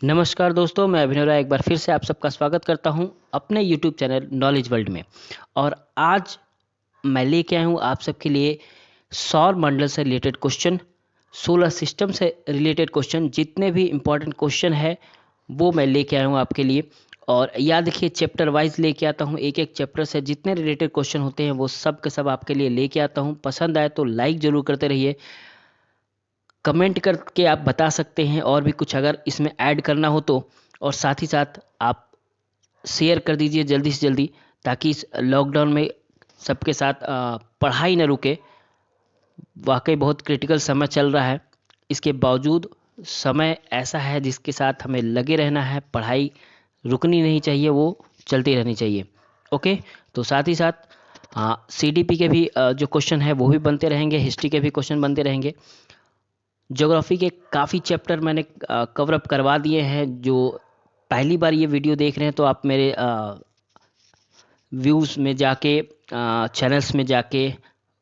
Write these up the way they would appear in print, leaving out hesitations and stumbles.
नमस्कार दोस्तों, मैं अभिनव राय एक बार फिर से आप सबका स्वागत करता हूं अपने YouTube चैनल नॉलेज वर्ल्ड में। और आज मैं लेके आया हूं आप सबके लिए सौर मंडल से रिलेटेड क्वेश्चन, सोलर सिस्टम से रिलेटेड क्वेश्चन, जितने भी इम्पोर्टेंट क्वेश्चन है वो मैं लेके आया हूं आपके लिए। और याद रखिए, चैप्टर वाइज लेके आता हूं, एक एक चैप्टर से जितने रिलेटेड क्वेश्चन होते हैं वो सब के सब आपके लिए लेके आता हूं। पसंद आए तो लाइक ज़रूर करते रहिए, कमेंट करके आप बता सकते हैं और भी कुछ अगर इसमें ऐड करना हो तो। और साथ ही साथ आप शेयर कर दीजिए जल्दी से जल्दी, ताकि इस लॉकडाउन में सबके साथ पढ़ाई न रुके। वाकई बहुत क्रिटिकल समय चल रहा है, इसके बावजूद समय ऐसा है जिसके साथ हमें लगे रहना है। पढ़ाई रुकनी नहीं चाहिए, वो चलती रहनी चाहिए। ओके, तो साथ ही साथ CDP के भी जो क्वेश्चन है वो भी बनते रहेंगे, हिस्ट्री के भी क्वेश्चन बनते रहेंगे। ज्योग्राफी के काफ़ी चैप्टर मैंने कवर अप करवा दिए हैं। जो पहली बार ये वीडियो देख रहे हैं तो आप मेरे व्यूज़ में जाके, चैनल्स में जाके,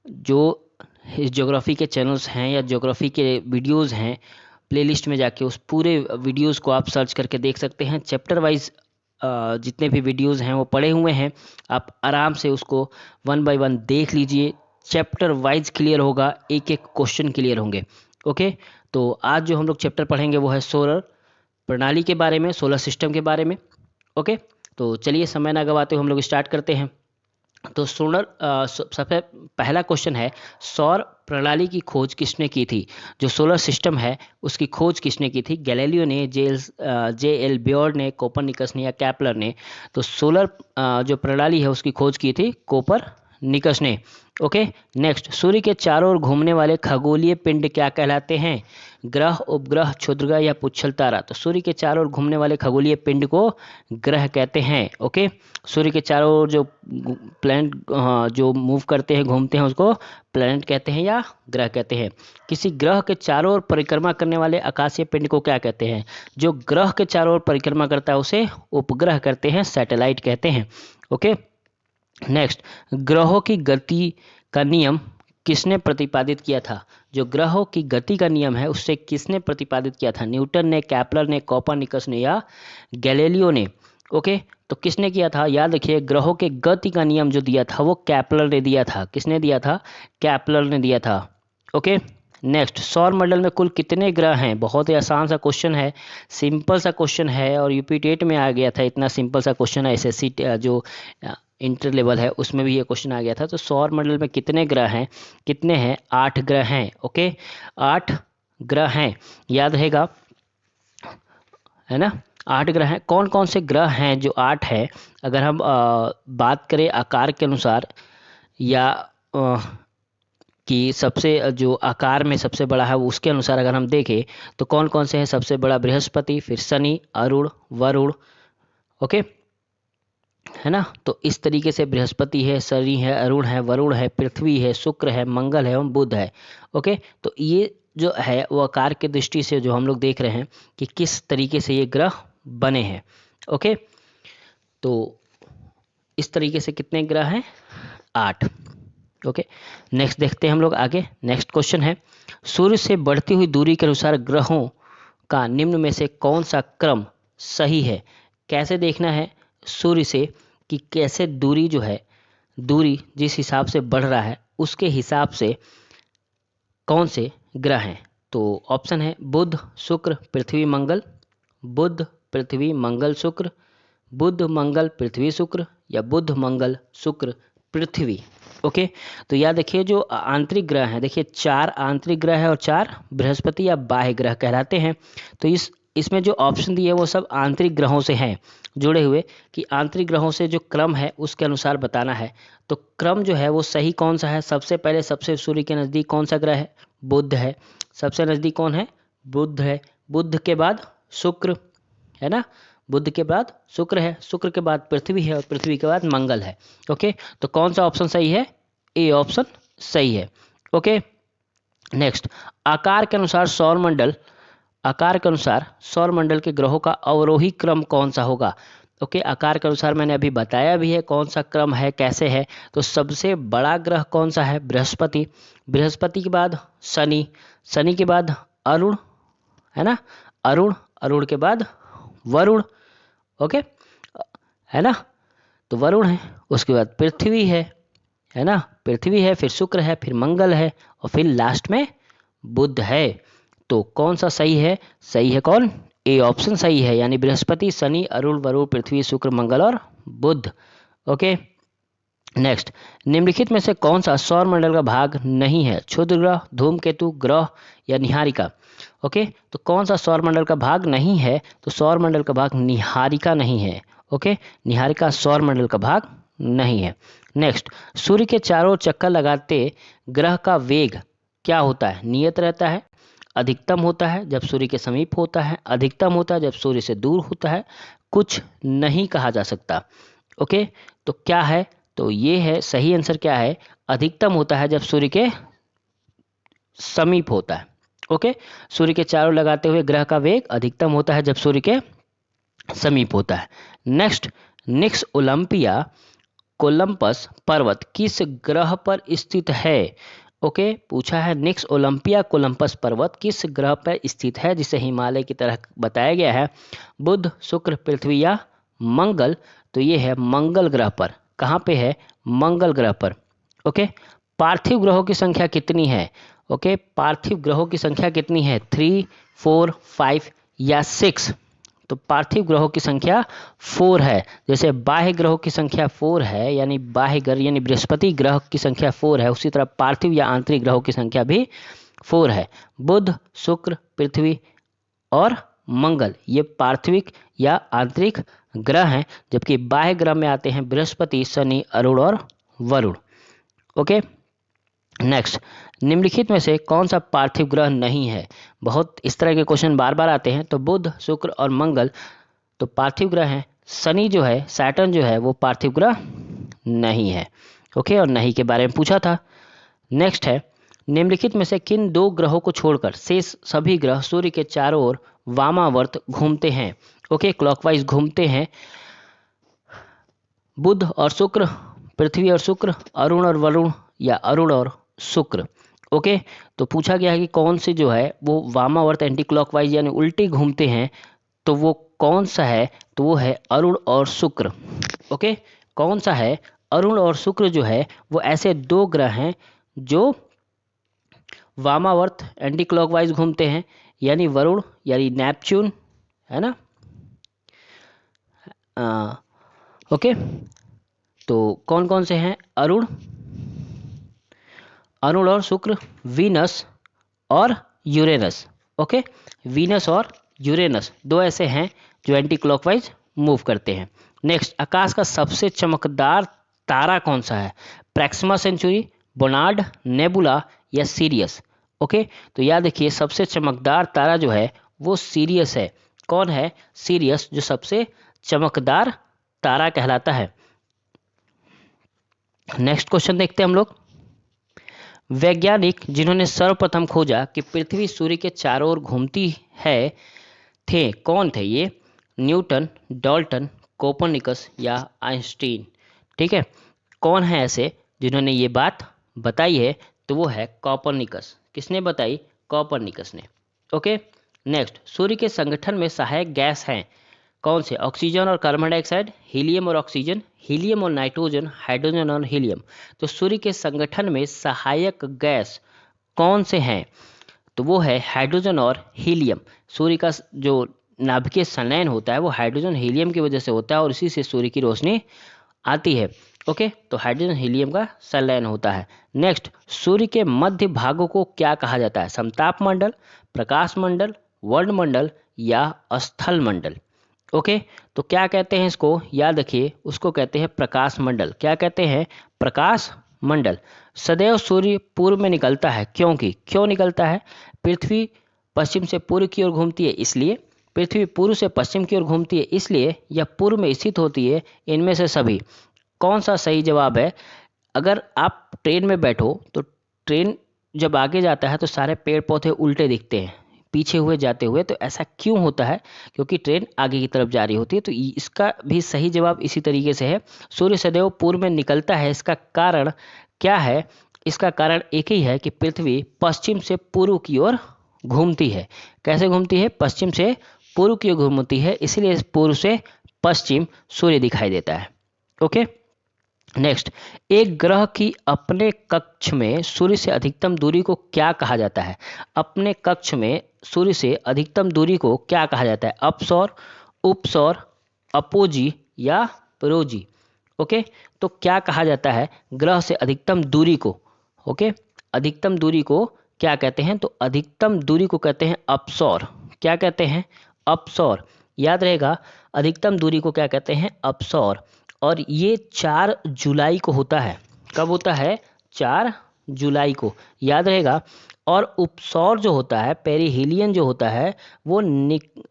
जो ज्योग्राफी के चैनल्स हैं या ज्योग्राफी के वीडियोस हैं, प्लेलिस्ट में जाके उस पूरे वीडियोस को आप सर्च करके देख सकते हैं। चैप्टर वाइज जितने भी वीडियोस हैं वो पड़े हुए हैं, आप आराम से उसको वन बाय वन देख लीजिए। चैप्टर वाइज क्लियर होगा, एक एक क्वेश्चन क्लियर होंगे। ओके, तो आज जो हम लोग चैप्टर पढ़ेंगे वो है सोलर प्रणाली के बारे में, सोलर सिस्टम के बारे में। ओके, तो चलिए समय ना गवाते हुए हम लोग स्टार्ट करते हैं। तो सबसे पहला क्वेश्चन है, सौर प्रणाली की खोज किसने की थी? जो सोलर सिस्टम है उसकी खोज किसने की थी? गैलीलियो ने, J.L. ब्योर ने, कोपरनिकस ने या कैपलर ने? तो सोलर जो प्रणाली है उसकी खोज की थी कोपरनिकस ने। ओके, नेक्स्ट, सूर्य के चारों ओर घूमने वाले खगोलीय पिंड क्या कहलाते हैं? ग्रह, उपग्रह, क्षुद्रग्रह या पुच्छल तारा? तो सूर्य के चारों ओर घूमने वाले खगोलीय पिंड को ग्रह कहते हैं। ओके, सूर्य के चारों ओर जो प्लैनेट जो मूव करते हैं, घूमते हैं, उसको प्लैनेट कहते हैं या ग्रह कहते हैं। किसी ग्रह के चारों ओर परिक्रमा करने वाले आकाशीय पिंड को क्या कहते हैं? जो ग्रह के चारों ओर परिक्रमा करता है उसे उपग्रह कहते हैं, सैटेलाइट कहते हैं। ओके, नेक्स्ट, ग्रहों की गति का नियम किसने प्रतिपादित किया था? जो ग्रहों की गति का नियम है उससे किसने प्रतिपादित किया था? न्यूटन ने, कैपलर ने, कोपरनिकस ने या गैलीलियो ने? ओके, तो किसने किया था? याद रखिए, ग्रहों के गति का नियम जो दिया था वो कैपलर ने दिया था। किसने दिया था? कैपलर ने दिया था। ओके, नेक्स्ट, सौर मंडल में कुल कितने ग्रह हैं? बहुत ही आसान सा क्वेश्चन है, सिंपल सा क्वेश्चन है, और यूपी टेट में आ गया था। इतना सिंपल सा क्वेश्चन है, SSC जो इंटर लेवल है उसमें भी ये क्वेश्चन आ गया था। तो सौर मंडल में कितने ग्रह हैं? कितने हैं? 8 ग्रह हैं। ओके, 8 ग्रह हैं, याद रहेगा, है ना। 8 ग्रह हैं। कौन कौन से ग्रह हैं जो 8 है? अगर हम बात करें आकार के अनुसार, या कि सबसे जो आकार में सबसे बड़ा है उसके अनुसार अगर हम देखें तो कौन कौन से हैं? सबसे बड़ा बृहस्पति, फिर शनि, अरुण, वरुण। ओके, है ना। तो इस तरीके से बृहस्पति है, शनि है, अरुण है, वरुण है, पृथ्वी है, शुक्र है, मंगल है एवं बुध है। ओके, तो ये जो है वो आकार की दृष्टि से जो हम लोग देख रहे हैं कि किस तरीके से ये ग्रह बने हैं। ओके, तो इस तरीके से कितने ग्रह हैं? 8। ओके, नेक्स्ट देखते हैं हम लोग आगे। नेक्स्ट क्वेश्चन है, सूर्य से बढ़ती हुई दूरी के अनुसार ग्रहों का निम्न में से कौन सा क्रम सही है? कैसे देखना है सूर्य से कि कैसे दूरी जो है, दूरी जिस हिसाब से बढ़ रहा है उसके हिसाब से कौन से ग्रह हैं? तो ऑप्शन है बुध, शुक्र, पृथ्वी, मंगल। बुध, पृथ्वी, मंगल, शुक्र। बुध, मंगल, पृथ्वी, शुक्र, या बुध, मंगल, शुक्र, पृथ्वी। ओके, तो याद रखिए, जो आंतरिक ग्रह हैं, देखिए 4 आंतरिक ग्रह है और 4 बृहस्पति या बाह्य ग्रह कहलाते हैं। तो इसमें जो ऑप्शन दिए वो सब आंतरिक ग्रहों से हैं जुड़े हुए, कि आंतरिक ग्रहों से जो क्रम है उसके अनुसार बताना है। तो क्रम जो है वो सही कौन सा है? सबसे पहले सबसे सूर्य के नज़दीक कौन सा ग्रह है? बुध है। सबसे नज़दीक कौन है? बुध है। बुध के बाद शुक्र, है ना। बुध के बाद शुक्र है, शुक्र के बाद पृथ्वी है और पृथ्वी के बाद मंगल है। ओके, तो कौन सा ऑप्शन सही है? ए ऑप्शन सही है। ओके, नेक्स्ट, आकार के अनुसार सौर मंडल के ग्रहों का अवरोही क्रम कौन सा होगा? ओके, आकार के अनुसार मैंने अभी बताया भी है कौन सा क्रम है, कैसे है। तो सबसे बड़ा ग्रह कौन सा है? बृहस्पति। बृहस्पति के बाद शनि, शनि के बाद अरुण, है ना। अरुण, अरुण के बाद वरुण। ओके, है ना, तो वरुण है, उसके बाद पृथ्वी है ना, पृथ्वी है, फिर शुक्र है, फिर मंगल है, और फिर लास्ट में बुध है। तो कौन सा सही है? सही है कौन? ए ऑप्शन सही है, यानी बृहस्पति, शनि, अरुण, वरुण, पृथ्वी, शुक्र, मंगल और बुध। ओके, नेक्स्ट, निम्नलिखित में से कौन सा सौर मंडल का भाग नहीं है? क्षुद्र ग्रह, धूमकेतु, ग्रह या निहारिका? ओके, तो कौन सा सौर मंडल का भाग नहीं है? तो सौर मंडल का भाग निहारिका नहीं है। ओके, निहारिका सौर मंडल का भाग नहीं है। नेक्स्ट, सूर्य के चारों चक्कर लगाते ग्रह का वेग क्या होता है? नियत रहता है, अधिकतम होता है जब सूर्य के समीप होता है, अधिकतम होता है जब सूर्य से दूर होता है, कुछ नहीं कहा जा सकता। ओके, तो क्या है? तो ये है सही आंसर, क्या है? अधिकतम होता है जब सूर्य के समीप होता है। ओके, सूर्य के चारों लगाते हुए ग्रह का वेग अधिकतम होता है जब सूर्य के समीप होता है। नेक्स्ट, निक्स ओलंपिया कोलंबस पर्वत किस ग्रह पर स्थित है? ओके, पूछा है निक्स ओलंपिया कोलंबस पर्वत किस ग्रह पर स्थित है, जिसे हिमालय की तरह बताया गया है? बुध, शुक्र, पृथ्वी या मंगल? तो ये है मंगल ग्रह पर। कहाँ पे है? मंगल ग्रह पर। ओके, पार्थिव ग्रहों की संख्या कितनी है? ओके, पार्थिव ग्रहों की संख्या कितनी है? 3, 4, 5 या 6? तो पार्थिव ग्रहों की संख्या 4 है। जैसे बाह्य ग्रहों की संख्या 4 है, यानी बाह्य ग्रह यानी बृहस्पति ग्रह की संख्या 4 है, उसी तरह पार्थिव या आंतरिक ग्रहों की संख्या भी 4 है। बुध, शुक्र, पृथ्वी और मंगल ये पार्थिविक या आंतरिक ग्रह हैं, जबकि बाह्य ग्रह में आते हैं बृहस्पति, शनि, अरुण और वरुण। ओके, नेक्स्ट, निम्नलिखित में से कौन सा पार्थिव ग्रह नहीं है? बहुत इस तरह के क्वेश्चन बार बार आते हैं। तो बुध, शुक्र और मंगल तो पार्थिव ग्रह हैं। शनि जो है, सैटर्न जो है, वो पार्थिव ग्रह नहीं है। ओके, और नहीं के बारे में पूछा था। नेक्स्ट है, निम्नलिखित में से किन 2 ग्रहों को छोड़कर शेष सभी ग्रह सूर्य के चारों ओर वामावर्त घूमते हैं? ओके, क्लॉकवाइज घूमते हैं। बुध और शुक्र, पृथ्वी और शुक्र, अरुण और वरुण या अरुण और शुक्र? ओके, तो पूछा गया है कि कौन से जो है वो वामावर्त एंटी क्लॉकवाइज यानी उल्टे घूमते हैं, तो वो कौन सा है? तो वो है अरुण और शुक्र। ओके, कौन सा है? अरुण और शुक्र जो है वो ऐसे 2 ग्रह हैं जो वामावर्त एंटी क्लॉकवाइज घूमते हैं, यानी वरुण यानी नेपच्यून, है ना। ओके, तो कौन कौन से हैं? अरुण और शुक्र, वीनस और यूरेनस। ओके, वीनस और यूरेनस 2 ऐसे हैं जो एंटी क्लॉकवाइज मूव करते हैं। नेक्स्ट, आकाश का सबसे चमकदार तारा कौन सा है? प्रैक्सिमा सेंचुरी, बोनार्ड, नेबुला या सीरियस? ओके, तो याद रखिए सबसे चमकदार तारा जो है वो सीरियस है। कौन है? सीरियस, जो सबसे चमकदार तारा कहलाता है। नेक्स्ट क्वेश्चन देखते हैं हम लोग। वैज्ञानिक जिन्होंने सर्वप्रथम खोजा कि पृथ्वी सूर्य के चारों ओर घूमती है थे, कौन थे ये? न्यूटन, डाल्टन, कोपरनिकस या आइंस्टीन? ठीक है, कौन है ऐसे जिन्होंने ये बात बताई है? तो वो है कोपरनिकस। किसने बताई? कोपरनिकस ने। ओके, नेक्स्ट, सूर्य के संगठन में सहायक गैस हैं कौन से? ऑक्सीजन और कार्बन डाइऑक्साइड, हीलियम और ऑक्सीजन, हीलियम और नाइट्रोजन, हाइड्रोजन और हीलियम? तो सूर्य के संगठन में सहायक गैस कौन से हैं? तो वो है हाइड्रोजन और हीलियम। सूर्य का जो नाभिकीय संलयन होता है वो हाइड्रोजन हीलियम की वजह से होता है और इसी से सूर्य की रोशनी आती है। ओके, तो हाइड्रोजन हीलियम का संलयन होता है। नेक्स्ट, सूर्य के मध्य भागों को क्या कहा जाता है? समताप मंडल, प्रकाश मंडल, वर्ण मंडल या स्थल मंडल? ओके, तो क्या कहते हैं इसको? याद रखिए, उसको कहते हैं प्रकाश मंडल। क्या कहते हैं? प्रकाश मंडल। सदैव सूर्य पूर्व में निकलता है, क्यों निकलता है? पृथ्वी पश्चिम से पूर्व की ओर घूमती है इसलिए, पृथ्वी पूर्व से पश्चिम की ओर घूमती है इसलिए, या पूर्व में स्थित होती है, इनमें से सभी? कौन सा सही जवाब है? अगर आप ट्रेन में बैठो तो ट्रेन जब आगे जाता है तो सारे पेड़ पौधे उल्टे दिखते हैं पीछे हुए जाते हुए, तो ऐसा क्यों होता है? क्योंकि ट्रेन आगे की तरफ जा रही होती है। तो इसका भी सही जवाब इसी तरीके से है, सूर्य सदैव पूर्व में निकलता है। इसका कारण क्या है? इसका कारण एक ही है कि पृथ्वी पश्चिम से पूर्व की ओर घूमती है। कैसे घूमती है? पश्चिम से पूर्व की ओर घूमती है, इसलिए पूर्व से पश्चिम सूर्य दिखाई देता है। ओके, नेक्स्ट, एक ग्रह की अपने कक्ष में सूर्य से अधिकतम दूरी को क्या कहा जाता है? अपने कक्ष में सूर्य से अधिकतम दूरी को क्या कहा जाता है? अपसौर, उपसौर, अपोजी या परोजी? ओके, तो क्या कहा जाता है ग्रह से अधिकतम दूरी को? ओके, अधिकतम दूरी को क्या कहते हैं? तो अधिकतम दूरी को कहते हैं अपसौर। क्या कहते हैं? अपसौर। याद रहेगा, अधिकतम दूरी को क्या कहते हैं? अपसौर। और ये 4 जुलाई को होता है। कब होता है? 4 जुलाई को, याद रहेगा। और उपसौर जो होता है, पेरिहेलियन जो होता है, वो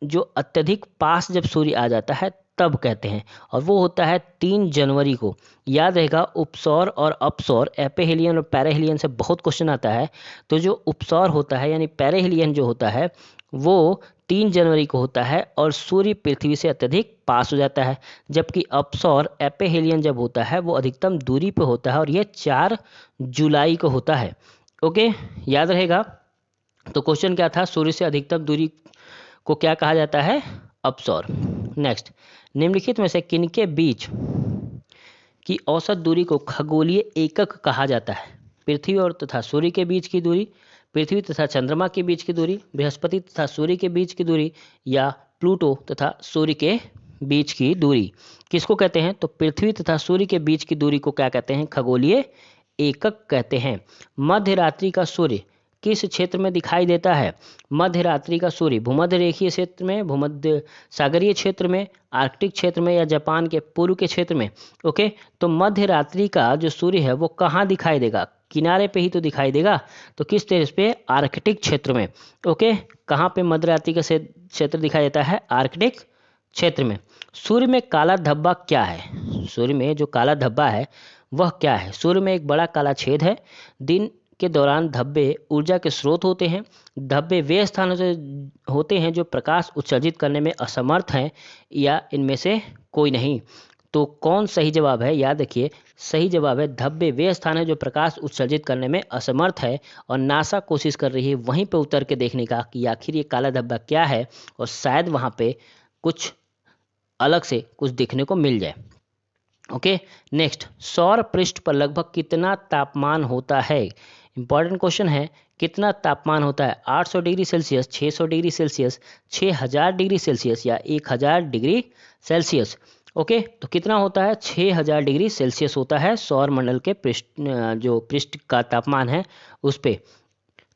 जो अत्यधिक पास जब सूर्य आ जाता है तब कहते हैं, और वो होता है 3 जनवरी को। याद रहेगा, उपसौर और अपसौर, एपेहेलियन और पैराहेलियन से बहुत क्वेश्चन आता है। तो जो उपसौर होता है यानी पैराहेलियन जो होता है वो 3 जनवरी को होता है और सूर्य पृथ्वी से अत्यधिक पास हो जाता है, जबकि अपसौर एपेहेलियन जब होता है वो अधिकतम दूरी पे होता है और ये 4 जुलाई को होता है। ओके, याद रहेगा। तो क्वेश्चन क्या था? सूर्य से अधिकतम दूरी को क्या कहा जाता है? अपसौर। नेक्स्ट, निम्नलिखित में से किनके बीच की औसत दूरी को खगोलीय एकक कहा जाता है? पृथ्वी और तथा सूर्य के बीच की दूरी, पृथ्वी तथा चंद्रमा के बीच की दूरी, बृहस्पति तथा सूर्य के बीच की दूरी, या प्लूटो तथा सूर्य के बीच की दूरी? किसको कहते हैं? तो पृथ्वी तथा सूर्य के बीच की दूरी को क्या कहते हैं? खगोलीय एकक कहते हैं। मध्य रात्रि का सूर्य किस क्षेत्र में दिखाई देता है? मध्य रात्रि का सूर्य भूमध्य रेखीय क्षेत्र में, भूमध्य सागरीय क्षेत्र में, आर्कटिक क्षेत्र में, या जापान के पूर्व के क्षेत्र में? ओके, तो मध्य रात्रि का जो सूर्य है वो कहाँ दिखाई देगा? किनारे पे ही तो दिखाई देगा। तो किस देश पे? आर्कटिक क्षेत्र में। ओके, कहाँ पे मध्य रात्रि का क्षेत्र दिखाई देता है? आर्कटिक क्षेत्र में। सूर्य में काला धब्बा क्या है? सूर्य में जो काला धब्बा है वह क्या है? सूर्य में एक बड़ा काला छेद है। दिन के दौरान धब्बे ऊर्जा के स्रोत होते हैं। धब्बे वे स्थानों से होते हैं जो प्रकाश उत्सर्जित करने में असमर्थ हैं, या इनमें से कोई नहीं? तो कौन सही जवाब है? याद रखिए, सही जवाब है धब्बे वे स्थान है जो प्रकाश उत्सर्जित करने में असमर्थ है, और नासा कोशिश कर रही है वहीं पे उतर के देखने का कि आखिर ये काला धब्बा क्या है, और शायद वहाँ पे कुछ अलग से कुछ देखने को मिल जाए। ओके, नेक्स्ट, सौर पृष्ठ पर लगभग कितना तापमान होता है? इंपॉर्टेंट क्वेश्चन है। कितना तापमान होता है? 800 degree Celsius, 600 degree Celsius, 6000 degree Celsius, या 1000 डिग्री सेल्सियस? ओके, तो कितना होता है? 6000 डिग्री सेल्सियस होता है सौर मंडल के जो पृष्ठ का तापमान है उस पे।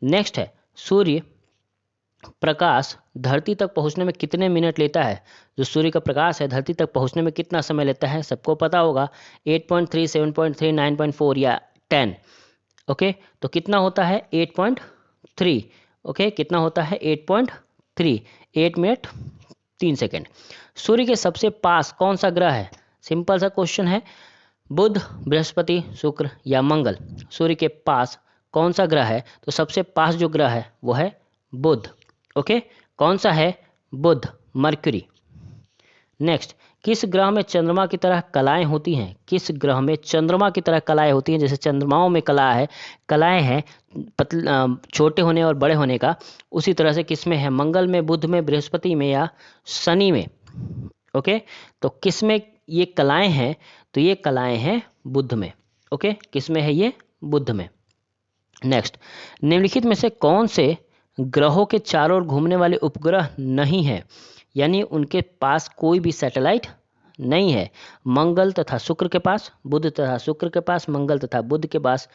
नेक्स्ट है, सूर्य प्रकाश धरती तक पहुंचने में कितने मिनट लेता है? जो सूर्य का प्रकाश है धरती तक पहुंचने में कितना समय लेता है? सबको पता होगा, 8.3, 7.3, 9.4 या 10। ओके, तो कितना होता है? 8.3। ओके, कितना होता है? 8.3, 8 मिनट 3 सेकेंड। सूर्य के सबसे पास कौन सा ग्रह है? सिंपल सा क्वेश्चन है, बुध, बृहस्पति, शुक्र या मंगल? सूर्य के पास कौन सा ग्रह है? तो सबसे पास जो ग्रह है वो है बुध। ओके, कौन सा है? बुध, मरकरी। नेक्स्ट, किस ग्रह में चंद्रमा की तरह कलाएं होती हैं? किस ग्रह में चंद्रमा की तरह कलाएं होती हैं? जैसे चंद्रमाओं में कलाएं हैं छोटे होने और बड़े होने का, उसी तरह से किस में है? मंगल में, बुध में, बृहस्पति में या शनि में? ओके, तो किस में ये कलाएं हैं? तो ये कलाएं हैं बुध में। ओके, किस में है ये? बुध में। नेक्स्ट, निम्नलिखित में से कौन से ग्रहों के चारों ओर घूमने वाले उपग्रह नहीं है? यानी उनके पास कोई भी सैटेलाइट नहीं है। मंगल तथा शुक्र के पास, बुध तथा शुक्र के पास, मंगल तथा बुध के पास,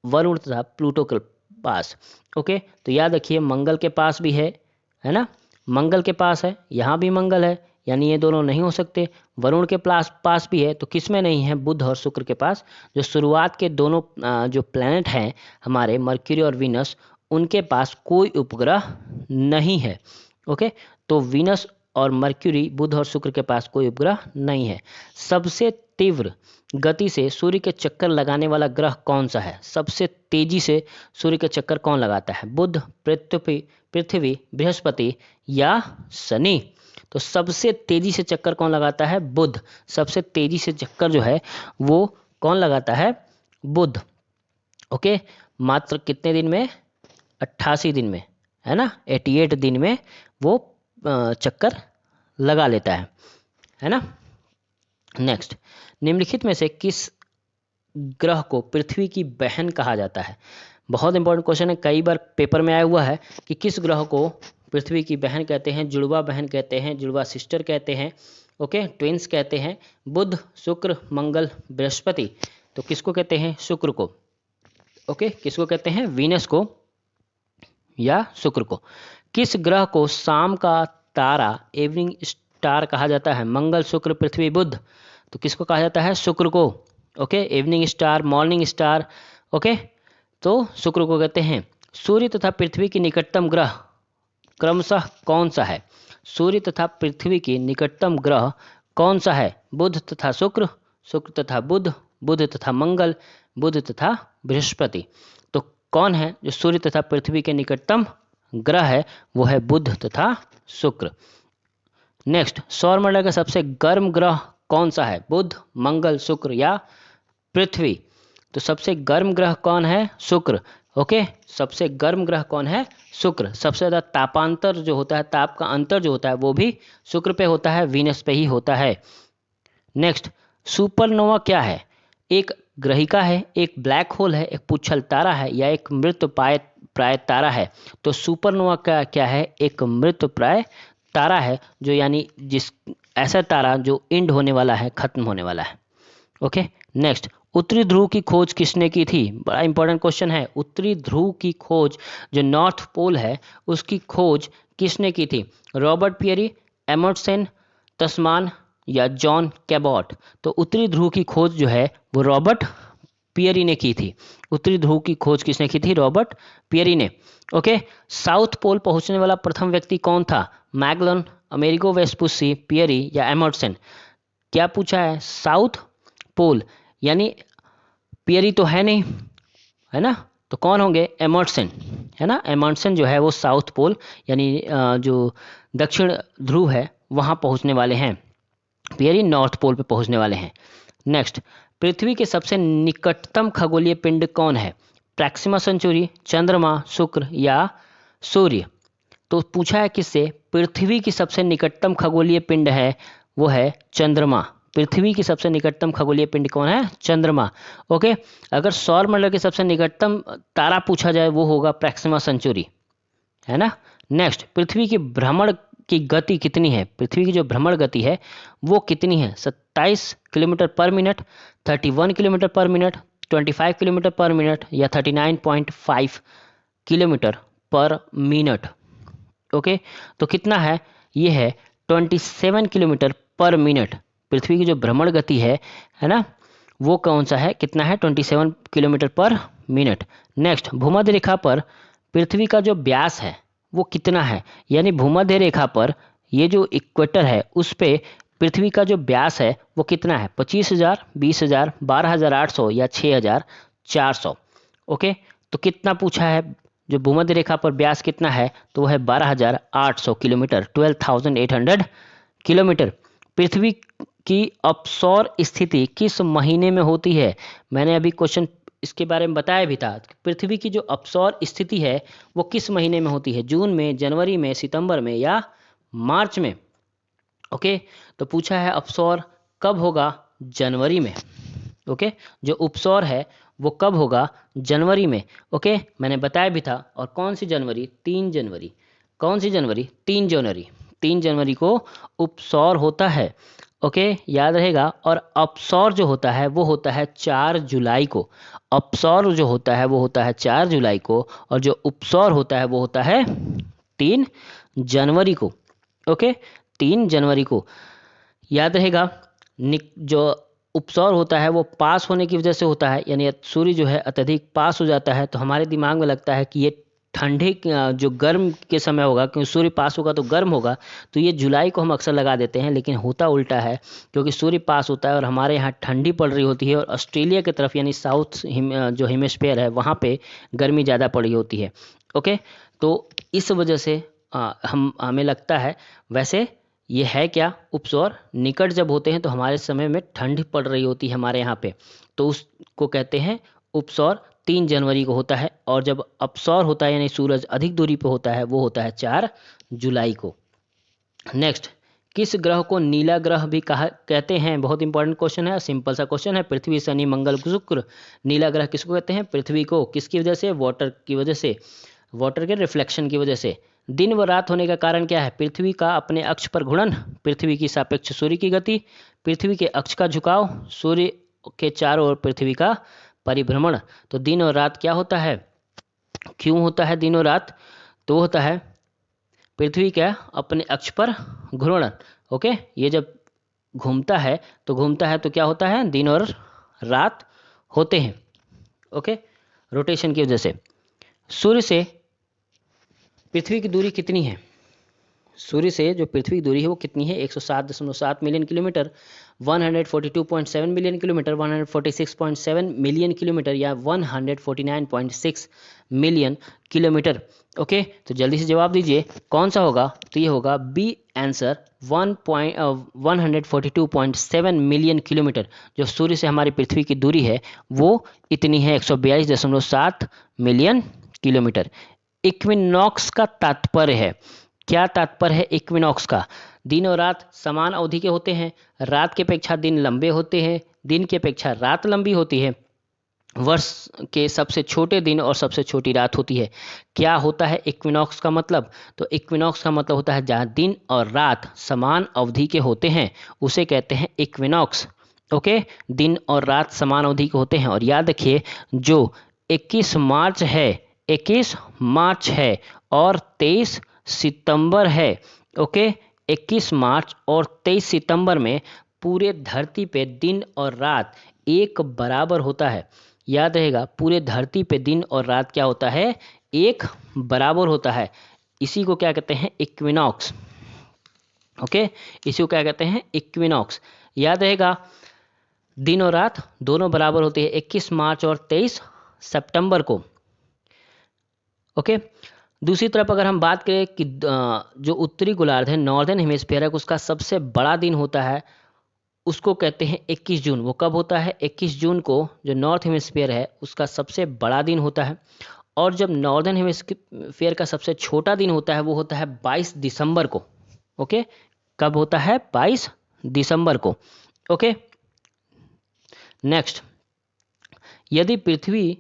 वरुण तथा प्लूटो के पास। ओके, तो याद रखिए, मंगल के पास भी है ना? मंगल के पास है, यहाँ भी मंगल है, यानी ये दोनों नहीं हो सकते। वरुण के पास भी है, तो किस में नहीं है? बुध और शुक्र के पास। जो शुरुआत के दोनों जो प्लैनेट हैं हमारे, मर्क्यूरी और वीनस, उनके पास कोई उपग्रह नहीं है। ओके, तो वीनस और मर्क्यूरी, बुध और शुक्र के पास कोई उपग्रह नहीं है। सबसे तीव्र गति से सूर्य के चक्कर लगाने वाला ग्रह कौन सा है? सबसे तेजी से सूर्य के चक्कर कौन लगाता है? बुध, पृथ्वी, बृहस्पति या शनि? तो सबसे तेजी से चक्कर कौन लगाता है? बुध। सबसे तेजी से चक्कर जो है वो कौन लगाता है? बुध। ओके, मात्र कितने दिन में? 88 दिन में, है ना? 88 दिन में वो चक्कर लगा लेता है ना। नेक्स्ट, निम्नलिखित में से किस ग्रह को पृथ्वी की बहन कहा जाता है? बहुत इंपॉर्टेंट क्वेश्चन है, कई बार पेपर में आया हुआ है कि किस ग्रह को पृथ्वी की बहन कहते हैं, जुड़वा बहन कहते हैं, जुड़वा सिस्टर कहते हैं, ओके, ट्विंस कहते हैं। बुध, शुक्र, मंगल, बृहस्पति, तो किसको कहते हैं? शुक्र को। ओके, किसको कहते हैं? वीनस को या शुक्र को। किस ग्रह को शाम का तारा, इवनिंग स्टार कहा जाता है? मंगल, शुक्र, पृथ्वी, बुध, तो किसको कहा जाता है? शुक्र को। Okay, evening star, morning star, okay, तो शुक्र को कहते हैं। सूर्य तथा पृथ्वी की निकटतम ग्रह क्रमशः कौन सा है? सूर्य तथा पृथ्वी की निकटतम ग्रह कौन सा है? बुध तथा शुक्र, शुक्र तथा बुध, बुध तथा मंगल, बुध तथा बृहस्पति। तो कौन है जो सूर्य तथा पृथ्वी के निकटतम ग्रह है? वो है बुध तथा शुक्र। नेक्स्ट, सौरमंडल का सबसे गर्म ग्रह कौन सा है? बुध, मंगल, शुक्र या पृथ्वी? तो सबसे गर्म ग्रह कौन है? शुक्र। ओके, सबसे गर्म ग्रह कौन है? शुक्र। सबसे ज़्यादा तापांतर जो होता है, ताप का अंतर जो होता है, वो भी शुक्र पे होता है, वीनस पे ही होता है। नेक्स्ट, सुपरनोवा क्या है? एक ग्रहिका है, एक ब्लैक होल है, एक पुच्छल तारा है या एक मृत प्राय तारा है? तो सुपरनोवा का क्या है? एक मृत प्राय तारा है, जो यानी जिस ऐसा तारा जो एंड होने वाला है, खत्म होने वाला है। ओके, नेक्स्ट, उत्तरी ध्रुव की खोज किसने की थी? बड़ा इंपॉर्टेंट क्वेश्चन है। उत्तरी ध्रुव की खोज, जो नॉर्थ पोल है, उसकी खोज किसने की थी? रॉबर्ट पियरी, एमर्सन, तस्मान या जॉन कैबॉट? तो उत्तरी ध्रुव की खोज जो है वो रॉबर्ट पियरी ने की थी। उत्तरी ध्रुव की खोज किसने की थी? रॉबर्ट पियरी ने। ओके, साउथ पोल पहुंचने वाला प्रथम व्यक्ति कौन था? मैगलन, अमेरिगो वेस्पुसी, पियरी या एमर्सन? क्या पूछा है? साउथ पोल, यानी पियरी तो है नहीं, है ना, तो कौन होंगे? एमर्सन, है ना। एमर्सन जो है वो साउथ पोल यानी जो दक्षिण ध्रुव है वहाँ पहुँचने वाले हैं। पियरी नॉर्थ पोल पे पहुँचने वाले हैं। नेक्स्ट, पृथ्वी के सबसे निकटतम खगोलीय पिंड कौन है? प्रैक्सिमा सेंचुरी, चंद्रमा, शुक्र या सूर्य? तो पूछा है किससे? पृथ्वी की सबसे निकटतम खगोलीय पिंड है वो है चंद्रमा। पृथ्वी की सबसे निकटतम खगोलीय पिंड कौन है? चंद्रमा। ओके, अगर सौरमंडल के सबसे निकटतम तारा पूछा जाए वो होगा प्रैक्सिमा सेंचुरी, है ना। नेक्स्ट, पृथ्वी की भ्रमण की गति कितनी है? पृथ्वी की जो भ्रमण गति है वो कितनी है? 27 किलोमीटर पर मिनट, 31 किलोमीटर पर मिनट, 25 किलोमीटर पर मिनट या 39.5 किलोमीटर पर मिनट? ओके, तो कितना है? ये है 27 किलोमीटर पर मिनट। पृथ्वी की जो भ्रमण गति है ना, वो कौन सा है? कितना है? 27 किलोमीटर पर मिनट। नेक्स्ट, भूमध्य रेखा पर पृथ्वी का जो व्यास है वो कितना है? यानी भूमध्य रेखा पर ये जो इक्वेटर है उस पे पृथ्वी का जो व्यास है वो कितना है? 25,000, 20,000, 12,800 या 6,400? ओके, तो कितना पूछा है? जो भूमध्य रेखा पर व्यास कितना है? तो वो है 12,800 किलोमीटर, 12,800 किलोमीटर। पृथ्वी की अपसौर स्थिति किस महीने में होती है? मैंने अभी क्वेश्चन इसके बारे में बताया भी था। पृथ्वी की जो अपसौर स्थिति है वो किस महीने में होती है? जून में, जनवरी में, सितंबर में या मार्च में? ओके, तो पूछा है अपसौर कब होगा? जनवरी में। ओके, जो उपसौर है वो कब होगा? जनवरी में। ओके, मैंने बताया भी था। और कौन सी जनवरी? 3 जनवरी। कौन सी जनवरी? 3 जनवरी। 3 जनवरी को उपसौर होता है। ओके, याद रहेगा। और अपसौर जो होता है वो होता है 4 जुलाई को। अपसौर जो होता है वो होता है 4 जुलाई को, और जो उपसौर होता है वो होता है 3 जनवरी को। ओके, 3 जनवरी को, याद रहेगा। जो उपसौर होता है वो पास होने की वजह से होता है, यानी सूर्य जो है अत्यधिक पास हो जाता है तो हमारे दिमाग में लगता है कि ये ठंडे जो गर्म के समय होगा, क्योंकि सूर्य पास होगा तो गर्म होगा, तो ये जुलाई को हम अक्सर लगा देते हैं। लेकिन होता उल्टा है, क्योंकि सूर्य पास होता है और हमारे यहाँ ठंडी पड़ रही होती है, और ऑस्ट्रेलिया की तरफ यानी साउथ जो हेमिस्फीयर है वहाँ पे गर्मी ज़्यादा पड़ रही होती है। ओके, तो इस वजह से हमें लगता है। वैसे ये है क्या? उपसौर निकट जब होते हैं तो हमारे समय में ठंड पड़ रही होती है हमारे यहाँ पे, तो उसको कहते हैं उपसौर। 3 जनवरी को होता है। और जब अपसौर होता है यानी सूरज अधिक दूरी पे होता है वो होता है 4 जुलाई को। नेक्स्ट, किस ग्रह को नीला ग्रह भी कहा कहते हैं? बहुत इंपॉर्टेंट क्वेश्चन है, सिंपल सा क्वेश्चन है। पृथ्वी, शनि, मंगल, शुक्र। नीला ग्रह किसको कहते हैं? पृथ्वी को। किसकी वजह से? वाटर की वजह से, वाटर के रिफ्लेक्शन की वजह से। दिन व रात होने का कारण क्या है? पृथ्वी का अपने अक्ष पर घूर्णन, पृथ्वी की सापेक्ष सूर्य की गति, पृथ्वी के अक्ष का झुकाव, सूर्य के चारों ओर पृथ्वी का परिभ्रमण। तो दिन और रात क्या होता है? क्यों होता है दिन और रात? तो होता है पृथ्वी का अपने अक्ष पर घूर्णन। ओके, ये जब घूमता है तो क्या होता है? दिन और रात होते हैं। ओके, रोटेशन की वजह से। सूर्य से पृथ्वी की दूरी कितनी है? सूर्य से जो पृथ्वी की दूरी है वो कितनी है? 107.7 million kilometre, 142.7 million kilometre, 146.7 million kilometre या 149.6 मिलियन किलोमीटर। ओके, तो जल्दी से जवाब दीजिए कौन सा होगा? तो ये होगा बी आंसर, 142.7 मिलियन किलोमीटर। जो सूर्य से हमारी पृथ्वी की दूरी है वो इतनी है, 142.7 मिलियन किलोमीटर। इक्विनॉक्स का तात्पर्य है, क्या तात्पर्य है इक्विनॉक्स का? दिन और रात समान अवधि के होते हैं, रात की अपेक्षा दिन लंबे होते हैं, दिन की अपेक्षा रात लंबी होती है, वर्ष के सबसे छोटे दिन और सबसे छोटी रात होती है। क्या होता है इक्विनॉक्स का मतलब? तो इक्विनॉक्स का मतलब होता है जहाँ दिन और रात समान अवधि के होते हैं, उसे कहते हैं इक्विनॉक्स। ओके, दिन और रात समान अवधि के होते हैं। और याद रखिए, जो 21 मार्च है और 23 सितंबर है। ओके, 21 मार्च और 23 सितंबर में पूरे धरती पे दिन और रात एक बराबर होता है। याद रहेगा, पूरे धरती पे दिन और रात क्या होता है? एक बराबर होता है। इसी को क्या कहते हैं? इक्विनॉक्स। ओके, इसी को क्या कहते हैं? इक्विनॉक्स। याद रहेगा, दिन और रात दोनों बराबर होते हैं 21 मार्च और 23 सितंबर को। ओके, दूसरी तरफ अगर हम बात करें कि जो उत्तरी गोलार्ध है, नॉर्दर्न हेमिस्फीयर है, उसका सबसे बड़ा दिन होता है, उसको कहते हैं 21 जून। वो कब होता है? 21 जून को जो नॉर्थ हेमिस्फीयर है उसका सबसे बड़ा दिन होता है। और जब नॉर्दर्न हेमिस्फीयर का सबसे छोटा दिन होता है वो होता है 22 दिसंबर को। ओके, कब होता है? 22 दिसंबर को। ओके, नेक्स्ट, यदि पृथ्वी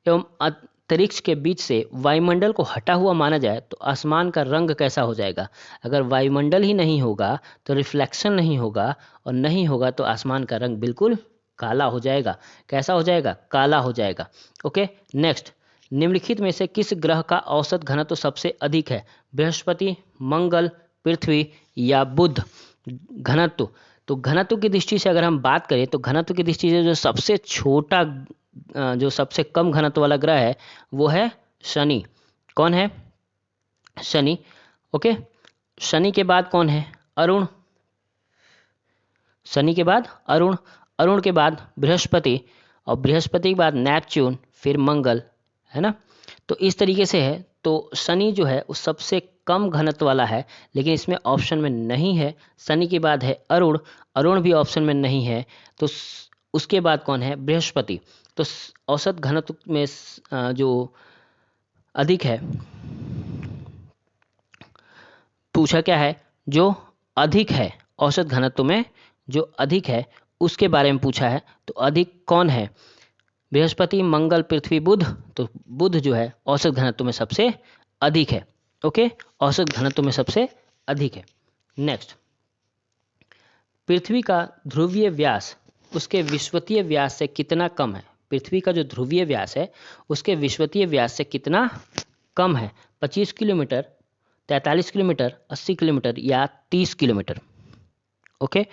एवं अंतरिक्ष के बीच से वायुमंडल को हटा हुआ माना जाए तो आसमान का रंग कैसा हो जाएगा? अगर वायुमंडल ही नहीं होगा तो रिफ्लेक्शन नहीं होगा, और नहीं होगा तो आसमान का रंग बिल्कुल काला हो जाएगा। कैसा हो जाएगा? काला हो जाएगा। ओके, नेक्स्ट, निम्नलिखित में से किस ग्रह का औसत घनत्व सबसे अधिक है? बृहस्पति, मंगल, पृथ्वी या बुध? घनत्व, तो घनत्व की दृष्टि से अगर हम बात करें तो घनत्व की दृष्टि से जो सबसे छोटा, जो सबसे कम घनत्व वाला ग्रह है वो है शनि। कौन है? शनि। ओके, शनि के बाद कौन है? अरुण। शनि के बाद अरुण, अरुण के बाद बृहस्पति, और बृहस्पति के बाद नेपच्यून, फिर मंगल, है ना? तो इस तरीके से है। तो शनि जो है वो सबसे कम घनत्व वाला है, लेकिन इसमें ऑप्शन में नहीं है। शनि के बाद है अरुण, अरुण भी ऑप्शन में नहीं है। तो उसके बाद कौन है? बृहस्पति। तो औसत घनत्व में जो अधिक है, पूछा क्या है? जो अधिक है औसत घनत्व में, जो अधिक है उसके बारे में पूछा है। तो अधिक कौन है? बृहस्पति, मंगल, पृथ्वी, बुध। तो बुध जो है औसत घनत्व में सबसे अधिक है। ओके, औसत घनत्व में सबसे अधिक है। नेक्स्ट, पृथ्वी का ध्रुवीय व्यास उसके विषुवतीय व्यास से कितना कम है? पृथ्वी का जो ध्रुवीय व्यास है उसके विषुवतीय व्यास से कितना कम है? 25 किलोमीटर, 43 किलोमीटर, 80 किलोमीटर या 30 किलोमीटर? ओके,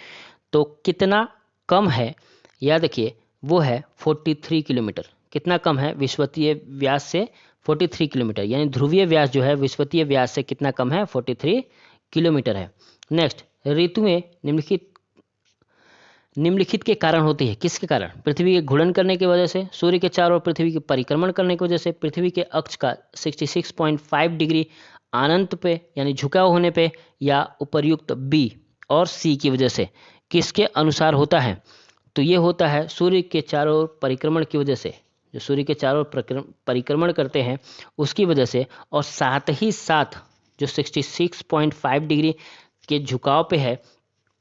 तो कितना कम है? याद रखिए, वो है 43 किलोमीटर। कितना कम है विषुवतीय व्यास से? 43 किलोमीटर। यानी ध्रुवीय व्यास जो है विषुवतीय व्यास से कितना कम है? 43 किलोमीटर है। नेक्स्ट, ऋतुएं निम्नलिखित के कारण होती है। किसके कारण? पृथ्वी के घूर्णन करने की वजह से, सूर्य के चारों ओर पृथ्वी के परिक्रमण करने की वजह से, पृथ्वी के अक्ष का 66.5 डिग्री अनंत पे यानी झुकाव होने पे, या उपर्युक्त बी और सी की वजह से। किसके अनुसार होता है? तो ये होता है सूर्य के चारों ओर परिक्रमण की वजह से, जो सूर्य के चारों ओर परिक्रमण करते हैं उसकी वजह से, और साथ ही साथ जो 66.5 डिग्री के झुकाव पे है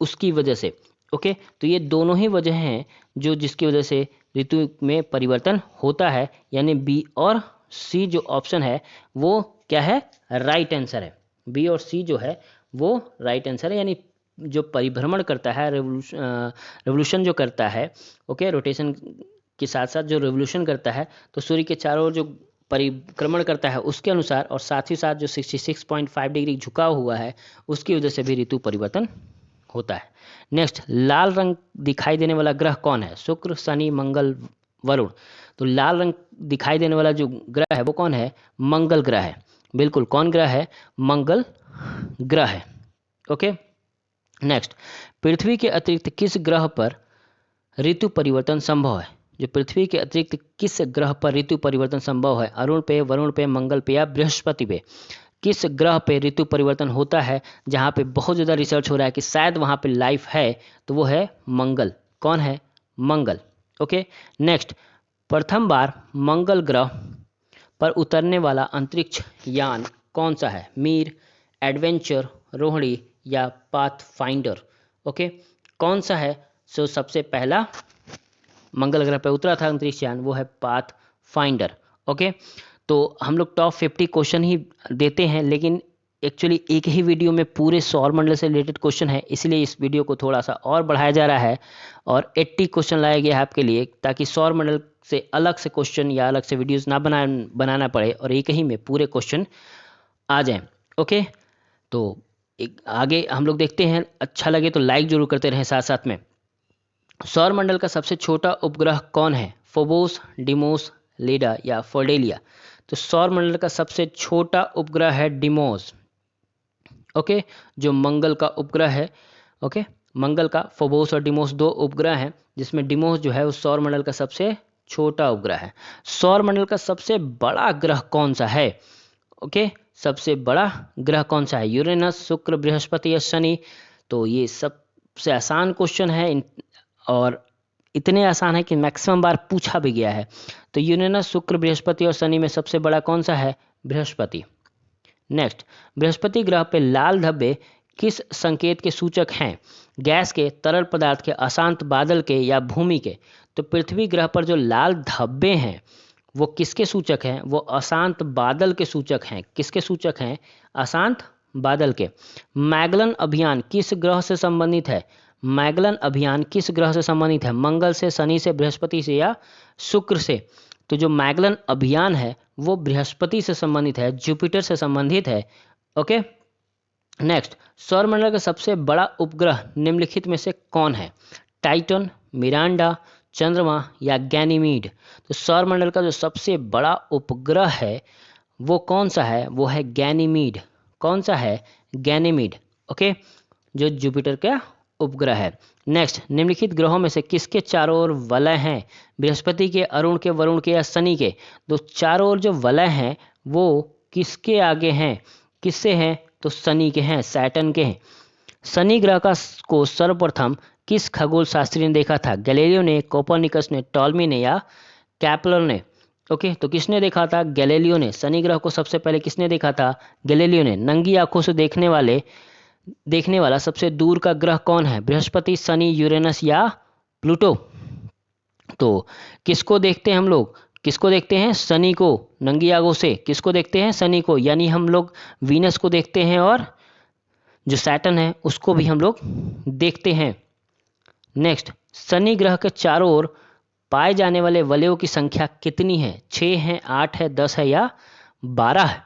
उसकी वजह से। ओके, तो ये दोनों ही वजह हैं जो जिसकी वजह से ऋतु में परिवर्तन होता है, यानी बी और सी जो ऑप्शन है वो क्या है, राइट आंसर है। बी और सी जो है वो राइट आंसर है, यानी जो परिभ्रमण करता है, रेवोल्यूशन जो करता है, ओके, रोटेशन के साथ साथ जो रेवोल्यूशन करता है, तो सूर्य के चारों ओर जो परिक्रमण करता है उसके अनुसार, और साथ ही साथ जो 66.5 डिग्री झुकाव हुआ है उसकी वजह से भी ऋतु परिवर्तन होता है। नेक्स्ट, लाल रंग दिखाई देने वाला ग्रह कौन है? शुक्र, शनि, मंगल, वरुण। तो लाल रंग दिखाई देने वाला जो ग्रह है वो कौन है? मंगल ग्रह है। बिल्कुल, कौन ग्रह है? मंगल ग्रह है। ओके, नेक्स्ट, पृथ्वी के अतिरिक्त किस ग्रह पर ऋतु परिवर्तन संभव है? जो पृथ्वी के अतिरिक्त किस ग्रह पर ऋतु परिवर्तन संभव है? अरुण पे, वरुण पे, मंगल पे या बृहस्पति पे? किस ग्रह पे ऋतु परिवर्तन होता है जहाँ पे बहुत ज़्यादा रिसर्च हो रहा है कि शायद वहाँ पे लाइफ है? तो वो है मंगल। कौन है? मंगल। ओके, नेक्स्ट, प्रथम बार मंगल ग्रह पर उतरने वाला अंतरिक्ष यान कौन सा है? मीर, एडवेंचर, रोहिणी या पाथफाइंडर? ओके, कौन सा है? सो सबसे पहला मंगल ग्रह पर उतरा था अंतरिक्ष यान, वो है पाथफाइंडर। ओके, तो हम लोग टॉप 50 क्वेश्चन ही देते हैं, लेकिन एक्चुअली एक ही वीडियो में पूरे सौर मंडल से रिलेटेड क्वेश्चन है, इसलिए इस वीडियो को थोड़ा सा और बढ़ाया जा रहा है और 80 क्वेश्चन लाया गया है आपके लिए, ताकि सौर मंडल से अलग से क्वेश्चन या अलग से वीडियोस ना बनाना पड़े और एक ही में पूरे क्वेश्चन आ जाएं। ओके, तो एक आगे हम लोग देखते हैं। अच्छा लगे तो लाइक जरूर करते रहें साथ साथ में। सौर मंडल का सबसे छोटा उपग्रह कौन है? फोबोस, डिमोस, लेडा या फोडेलिया? तो सौर मंडल का सबसे छोटा उपग्रह है डिमोस। ओके, जो मंगल का उपग्रह है। ओके, मंगल का फोबोस और डिमोस दो उपग्रह हैं, जिसमें डिमोस जो है वो सौर मंडल का सबसे छोटा उपग्रह है। सौर मंडल का सबसे बड़ा ग्रह कौन सा है? ओके, सबसे बड़ा ग्रह कौन सा है? यूरेनस, शुक्र, बृहस्पति या शनि? तो ये सबसे आसान क्वेश्चन है और इतने आसान है कि मैक्सिमम बार पूछा भी गया है। तो यूरेनस, शुक्र, बृहस्पति और शनि में सबसे बड़ा कौन सा है? बृहस्पति। नेक्स्ट, बृहस्पति ग्रह पे लाल धब्बे किस संकेत के सूचक हैं? गैस के, तरल पदार्थ के, अशांत बादल के या भूमि के? तो पृथ्वी ग्रह पर जो लाल धब्बे हैं वो किसके सूचक हैं? वो अशांत बादल के सूचक हैं। किसके सूचक हैं? अशांत बादल के। मैगलन अभियान किस ग्रह से संबंधित है? मैगलन अभियान किस ग्रह से संबंधित है? मंगल से, शनि से, बृहस्पति से या शुक्र से? तो जो मैगलन अभियान है वो बृहस्पति से संबंधित है, जुपिटर से संबंधित है। ओके, नेक्स्ट, सौरमंडल का सबसे बड़ा उपग्रह निम्नलिखित में से कौन है? टाइटन, मिरांडा, चंद्रमा या गैनीमीड? तो सौरमंडल का जो सबसे बड़ा उपग्रह है वो कौन सा है? वो है गैनीमीड। कौन सा है? गैनीमीड। ओके, जो जुपिटर का उपग्रह है। नेक्स्ट, निम्नलिखित ग्रहों में से किसके चारों ओर वलय हैं? बृहस्पति के, अरुण के, वरुण के या शनि के? तो चारों ओर जो वलय हैं वो किसके आगे हैं? किससे हैं? तो शनि के हैं, सैटर्न के हैं। शनि ग्रह को सर्वप्रथम किस खगोल शास्त्री ने देखा था? गैलीलियो ने, कोपरनिकस ने, टॉलमी ने या कैप्लर ने? ओके, तो किसने देखा था? गैलीलियो ने। शनि ग्रह को सबसे पहले किसने देखा था? गैलीलियो ने। नंगी आंखों से देखने वाला सबसे दूर का ग्रह कौन है? बृहस्पति, शनि, यूरेनस या प्लूटो? तो किसको देखते हैं हम लोग? किसको देखते हैं? शनि को। नंगी आंखों से किसको देखते हैं? शनि को, यानी हम लोग वीनस को देखते हैं और जो सैटर्न है उसको भी हम लोग देखते हैं। नेक्स्ट, शनि ग्रह के चारों ओर पाए जाने वाले वलयों की संख्या कितनी है? 6 है, 8 है, 10 है या 12 है?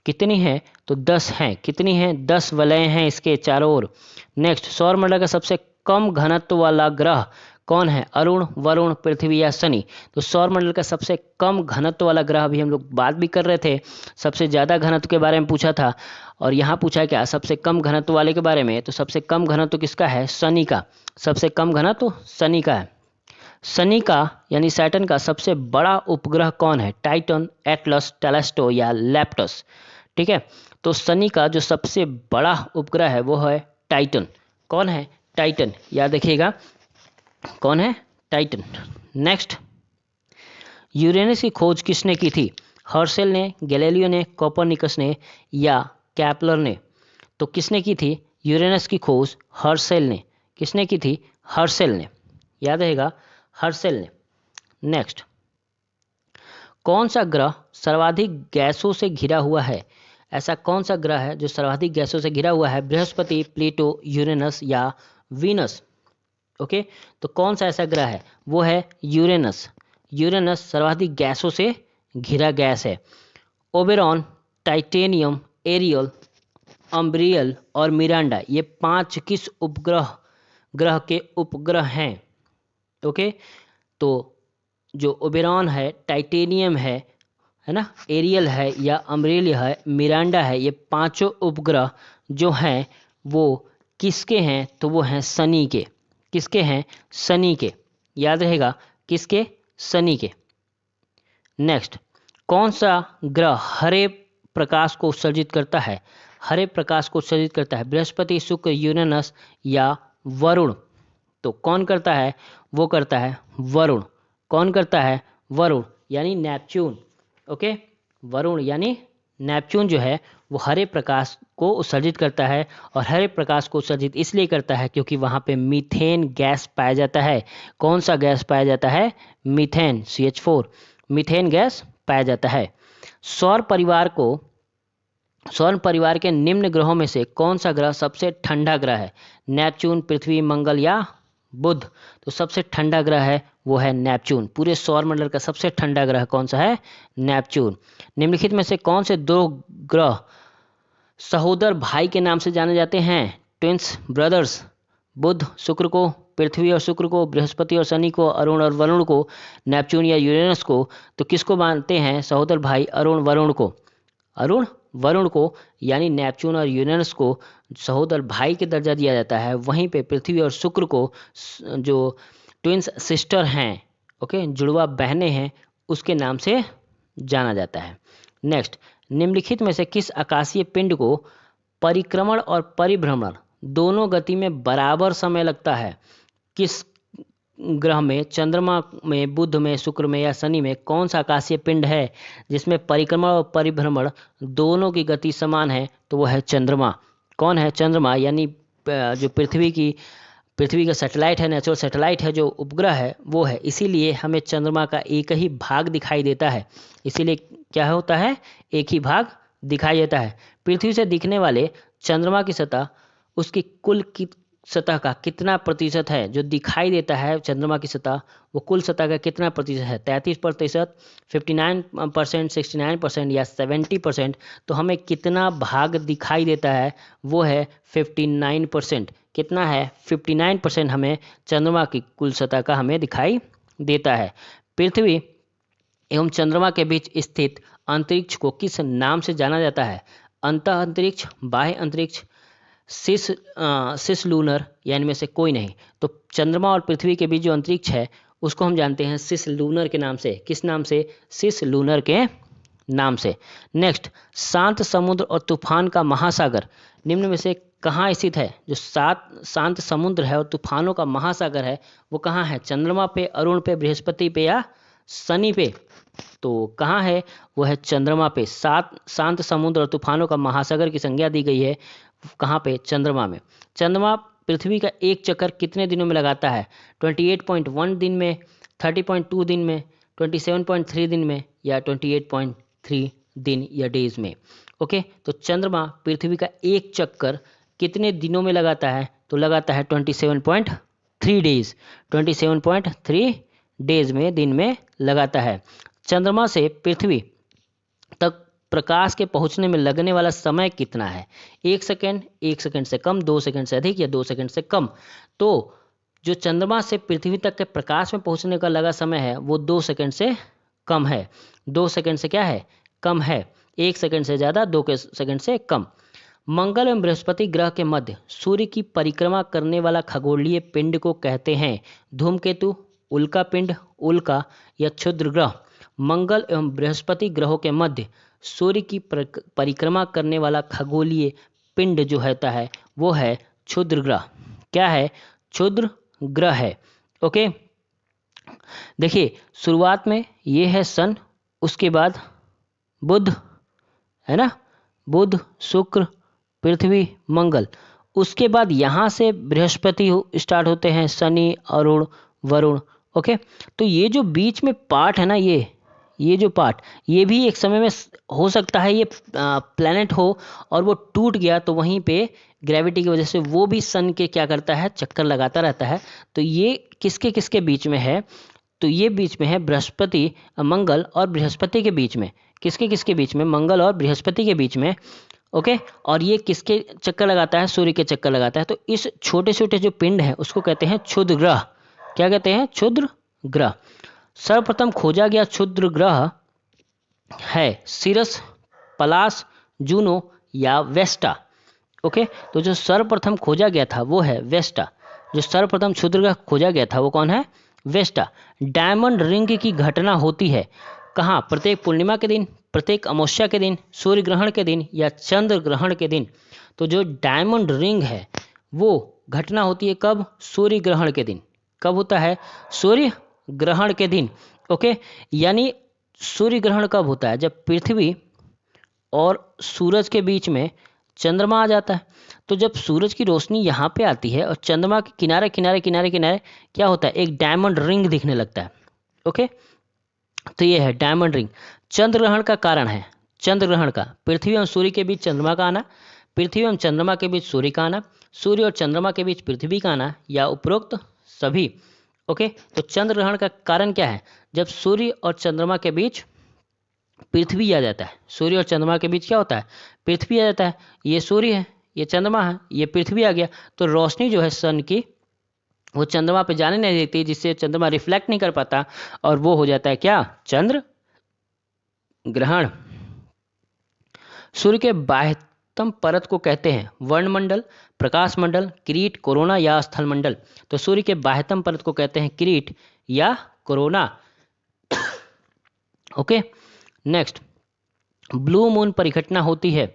कितनी है? तो 10 हैं। कितनी है? 10 वलय हैं इसके चारों ओर। नेक्स्ट, सौरमंडल का सबसे कम घनत्व वाला ग्रह कौन है? अरुण, वरुण, पृथ्वी या शनि? तो सौरमंडल का सबसे कम घनत्व वाला ग्रह भी हम लोग बात भी कर रहे थे, सबसे ज़्यादा घनत्व के बारे में पूछा था और यहाँ पूछा क्या? सबसे कम घनत्व वाले के बारे में। तो सबसे कम घनत्व किसका है? शनि का। सबसे कम घनत्व शनि का है। शनि का यानी सैटर्न का सबसे बड़ा उपग्रह कौन है? टाइटन, एटलस, टेलेस्टो या लैप्टस? ठीक है, तो शनि का जो सबसे बड़ा उपग्रह है वो है टाइटन। कौन है? टाइटन। याद रखिएगा, कौन है? टाइटन। नेक्स्ट, यूरेनस की खोज किसने की थी? हर्शेल ने, गैलीलियो ने, कोपरनिकस ने या कैप्लर ने? तो किसने की थी? यूरेनस की खोज हर्शेल ने, किसने की थी? हर्शेल ने, याद रहेगा, हर्शेल ने। नेक्स्ट, कौन सा ग्रह सर्वाधिक गैसों से घिरा हुआ है? ऐसा कौन सा ग्रह है जो सर्वाधिक गैसों से घिरा हुआ है? बृहस्पति, प्लूटो, यूरेनस या वीनस? ओके, तो कौन सा ऐसा ग्रह है? वो है यूरेनस। यूरेनस सर्वाधिक गैसों से घिरा गैस है। ओबेरॉन, टाइटेनियम, एरियल, अम्ब्रियल और मिरांडा, ये 5 किस ग्रह के उपग्रह हैं? ओके, तो जो ओबेरॉन है, टाइटेनियम है ना, एरियल है या अम्ब्रियल है, मिरांडा है, ये 5 उपग्रह जो हैं वो किसके हैं? तो वो हैं शनि के। किसके हैं? शनि के, याद रहेगा, किसके? शनि के। नेक्स्ट, कौन सा ग्रह हरे प्रकाश को उत्सर्जित करता है? हरे प्रकाश को उत्सर्जित करता है? बृहस्पति, शुक्र, यूरेनस या वरुण? तो कौन करता है? वो करता है वरुण। कौन करता है? वरुण, यानी नेपच्यून। ओके, वरुण यानी नेपच्यून जो है वो हरे प्रकाश को उत्सर्जित करता है। और हरे प्रकाश को उत्सर्जित इसलिए करता है क्योंकि वहाँ पे मीथेन गैस पाया जाता है। कौन सा गैस पाया जाता है? मीथेन, CH4, मीथेन गैस पाया जाता है। सौर परिवार के निम्न ग्रहों में से कौन सा ग्रह सबसे ठंडा ग्रह है? नेपच्यून, पृथ्वी, मंगल या बुध? तो सबसे ठंडा ग्रह है वो है नेपच्यून। पूरे सौर मंडल का सबसे ठंडा ग्रह कौन सा है? नेपच्यून। निम्नलिखित में से कौन से 2 ग्रह सहोदर भाई के नाम से जाने जाते हैं? ट्विंस ब्रदर्स, बुध शुक्र को, पृथ्वी और शुक्र को, बृहस्पति और शनि को, अरुण और वरुण को, नेपच्यून या यूरेनस को? तो किसको मानते हैं सहोदर भाई? अरुण वरुण को। अरुण वरुण को, यानी नेपच्यून और यूरेनस को सहोदर भाई के दर्जा दिया जाता है। वहीं पे पृथ्वी और शुक्र को जो ट्विंस सिस्टर हैं, ओके, जुड़वा बहनें हैं, उसके नाम से जाना जाता है। नेक्स्ट, निम्नलिखित में से किस आकाशीय पिंड को परिक्रमण और परिभ्रमण दोनों गति में बराबर समय लगता है? किस ग्रह में, चंद्रमा में, बुध में, शुक्र में या शनि में कौन सा आकाशीय पिंड है जिसमें परिक्रमण और परिभ्रमण दोनों की गति समान है? तो वो है चंद्रमा। कौन है? चंद्रमा, यानी जो पृथ्वी का सैटेलाइट है, नेचुरल सैटेलाइट है, जो उपग्रह है वो है। इसीलिए हमें चंद्रमा का एक ही भाग दिखाई देता है। इसीलिए क्या होता है? एक ही भाग दिखाई देता है। पृथ्वी से दिखने वाले चंद्रमा की सतह उसकी कुल की सतह का कितना प्रतिशत है? जो दिखाई देता है चंद्रमा की सतह, वो कुल सतह का कितना प्रतिशत है? 33%, 59%, 69% या 70%? तो हमें कितना भाग दिखाई देता है? वो है 59%। कितना है? 59% हमें चंद्रमा की कुल सतह का हमें दिखाई देता है। पृथ्वी एवं चंद्रमा के बीच स्थित अंतरिक्ष को किस नाम से जाना जाता है? अंतः अंतरिक्ष, बाह्य अंतरिक्ष, सिस लूनर, या इनमें से कोई नहीं? तो चंद्रमा और पृथ्वी के बीच जो अंतरिक्ष है उसको हम जानते हैं सिस लूनर के नाम से। किस नाम से? सिस लूनर के नाम से। नेक्स्ट, शांत समुद्र और तूफान का महासागर निम्न में से कहाँ स्थित है? जो शांत समुद्र है और तूफानों का महासागर है वो कहाँ है? चंद्रमा पे, अरुण पे, बृहस्पति पे या शनि पे? तो कहाँ है? वो है चंद्रमा पे। शांत समुद्र और तूफानों का महासागर की संज्ञा दी गई है कहाँ पे? चंद्रमा में। चंद्रमा पृथ्वी का एक चक्कर कितने दिनों में लगाता है? 28.1 दिन में, 30.2 दिन में, 27.3 दिन में या 28.3 दिन या डेज में? ओके, तो चंद्रमा पृथ्वी का एक चक्कर कितने दिनों में लगाता है? तो लगाता है 27.3 डेज। 27.3 डेज में, दिन में लगाता है। चंद्रमा से पृथ्वी तक प्रकाश के पहुंचने में लगने वाला समय कितना है? 1 सेकंड, 1 सेकंड से कम, 2 सेकंड से अधिक या 2 सेकंड से कम? तो जो चंद्रमा से पृथ्वी तक के प्रकाश में पहुंचने का लगा समय है वो 2 सेकंड से कम है। 2 सेकंड से क्या है? कम है। 1 सेकंड से ज़्यादा, 2 सेकंड से कम। मंगल एवं बृहस्पति ग्रह के मध्य सूर्य की परिक्रमा करने वाला खगोलीय पिंड को कहते हैं धूमकेतु, उल्का पिंड, उल्का या क्षुद्र ग्रह? मंगल एवं बृहस्पति ग्रहों के मध्य सूर्य की परिक्रमा करने वाला खगोलीय पिंड जो होता है वो है क्षुद्र ग्रह। क्या है? क्षुद्र ग्रह है। ओके, देखिए शुरुआत में ये है सन, उसके बाद बुध है ना, बुध, शुक्र, पृथ्वी, मंगल, उसके बाद यहाँ से बृहस्पति स्टार्ट होते हैं, शनि, अरुण, वरुण। ओके, तो ये जो बीच में पार्ट है ना, ये जो पार्ट, ये भी एक समय में हो सकता है ये प्लैनेट हो और वो टूट गया, तो वहीं पे ग्रेविटी की वजह से वो भी सन के क्या करता है, चक्कर लगाता रहता है। तो ये किसके किसके बीच में है, तो ये बीच में है बृहस्पति, मंगल और बृहस्पति के बीच में। किसके किसके बीच में, मंगल और बृहस्पति के बीच में। ओके, और ये किसके चक्कर लगाता है, सूर्य के चक्कर लगाता है। तो इस छोटे छोटे जो पिंड हैं उसको कहते हैं क्षुद्र ग्रह। क्या कहते हैं, क्षुद्र ग्रह। सर्वप्रथम खोजा गया क्षुद्र ग्रह है सिरस, पलास, जूनो या वेस्टा। ओके, तो जो सर्वप्रथम खोजा गया था वो है वेस्टा। जो सर्वप्रथम क्षुद्र ग्रह खोजा गया था वो कौन है, वेस्टा। डायमंड रिंग की घटना होती है कहाँ, प्रत्येक पूर्णिमा के दिन, प्रत्येक अमावस्या के दिन, सूर्य ग्रहण के दिन या चंद्र ग्रहण के दिन। तो जो डायमंड रिंग है वो घटना होती है कब, सूर्य ग्रहण के दिन। कब होता है, सूर्य ग्रहण के दिन। ओके, यानी सूर्य ग्रहण कब होता है, जब पृथ्वी और सूरज के बीच में चंद्रमा आ जाता है। तो जब सूरज की रोशनी यहाँ पे आती है और चंद्रमा के किनारे किनारे किनारे किनारे क्या होता है, एक डायमंड रिंग दिखने लगता है। ओके, तो ये है डायमंड रिंग। चंद्र ग्रहण का कारण है, चंद्र ग्रहण का पृथ्वी और सूर्य के बीच चंद्रमा का आना, पृथ्वी और चंद्रमा के बीच सूर्य का आना, सूर्य और चंद्रमा के बीच पृथ्वी का आना, या उपरोक्त सभी। ओके, तो चंद्र ग्रहण का कारण क्या है, जब सूर्य और चंद्रमा के बीच पृथ्वी आ जाता है। सूर्य और चंद्रमा के बीच क्या होता है, पृथ्वी आ जाता है। ये सूर्य है, ये चंद्रमा है, ये पृथ्वी आ गया, तो रोशनी जो है सन की वो चंद्रमा पे जाने नहीं देती, जिससे चंद्रमा रिफ्लेक्ट नहीं कर पाता और वो हो जाता है क्या, चंद्र ग्रहण। सूर्य के बाह्यतम परत को कहते हैं वर्णमंडल, प्रकाश मंडल, किरीट, कोरोना या स्थल मंडल। तो सूर्य के बाह्यतम परत को कहते हैं किरीट या corona. Okay, next, blue moon परिघटना होती है।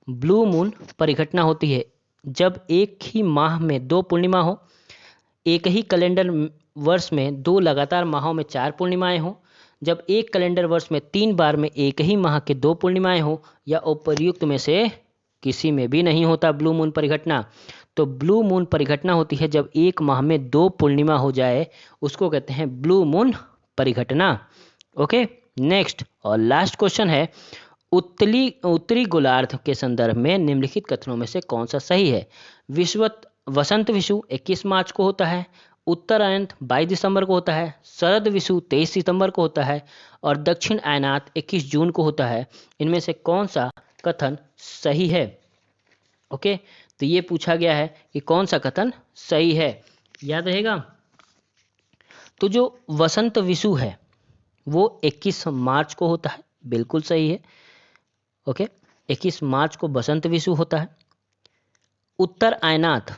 ब्लू मून परिघटना होती है जब एक ही माह में 2 पूर्णिमा हो, एक ही कैलेंडर वर्ष में 2 लगातार माहों में 4 पूर्णिमाएं हो, जब एक कैलेंडर वर्ष में 3 बार में एक ही माह के 2 पूर्णिमाएं हो, या उपर्युक्त में से किसी में भी नहीं होता ब्लू मून परिघटना। तो ब्लू मून परिघटना होती है जब एक माह में 2 पूर्णिमा हो जाए, उसको कहते हैं ब्लू मून परिघटना। ओके, नेक्स्ट और लास्ट क्वेश्चन है, उत्तरी गोलार्ध के संदर्भ में निम्नलिखित कथनों में से कौन सा सही है। वसंत विषु 21 मार्च को होता है, उत्तरायण 22 दिसंबर को होता है, शरद विषु 23 सितंबर को होता है और दक्षिण आयनात 21 जून को होता है। इनमें से कौन सा कथन सही है। ओके, तो ये पूछा गया है कि कौन सा कथन सही है, याद रहेगा। तो जो वसंत विषु है वो 21 मार्च को होता है, बिल्कुल सही है। ओके, 21 मार्च को बसंत विषु होता है। उत्तर आयनात,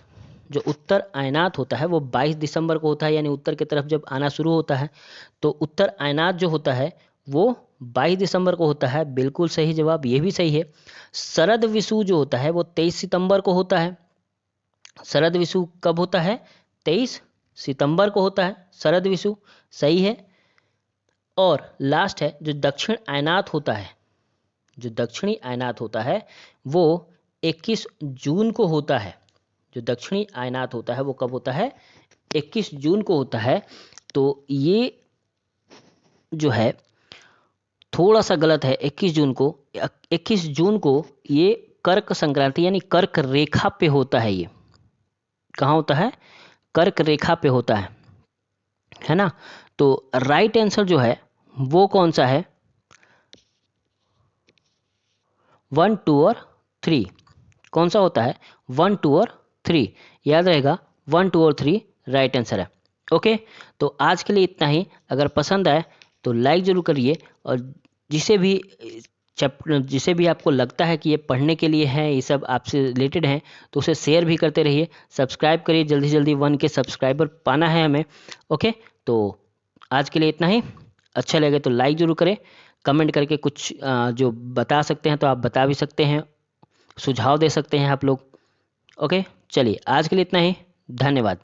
जो उत्तर आयनात होता है वो 22 दिसंबर को होता है, यानी उत्तर की तरफ जब आना शुरू होता है तो उत्तर आयनात जो होता है वो 22 दिसंबर को होता है, बिल्कुल सही जवाब, ये भी सही है। शरद विषु जो होता है वो 23 सितंबर को होता है। शरद विषु कब होता है, 23 सितंबर को होता है शरद विषु, सही है। और लास्ट है जो दक्षिण आयनात होता है, जो दक्षिणी आयनात होता है वो 21 जून को होता है। जो दक्षिणी आयनात होता है वो कब होता है, 21 जून को होता है। तो ये जो है थोड़ा सा गलत है। 21 जून को ये कर्क संक्रांति यानी कर्क रेखा पे होता है। ये कहाँ होता है, कर्क रेखा पे होता है ना। तो राइट आंसर जो है वो कौन सा है, 1, 2 और 3। कौन सा होता है, 1, 2 और 3, याद रहेगा 1, 2 और 3 राइट आंसर है। ओके, तो आज के लिए इतना ही। अगर पसंद आए तो लाइक जरूर करिए, और जिसे भी आपको लगता है कि ये पढ़ने के लिए है, ये सब आपसे रिलेटेड हैं, तो उसे शेयर भी करते रहिए। सब्सक्राइब करिए, जल्दी से जल्दी 1 के सब्सक्राइबर पाना है हमें। ओके, तो आज के लिए इतना ही। अच्छा लगे तो लाइक जरूर करें, कमेंट करके कुछ जो बता सकते हैं तो आप बता भी सकते हैं, सुझाव दे सकते हैं आप लोग। ओके, चलिए आज के लिए इतना ही, धन्यवाद।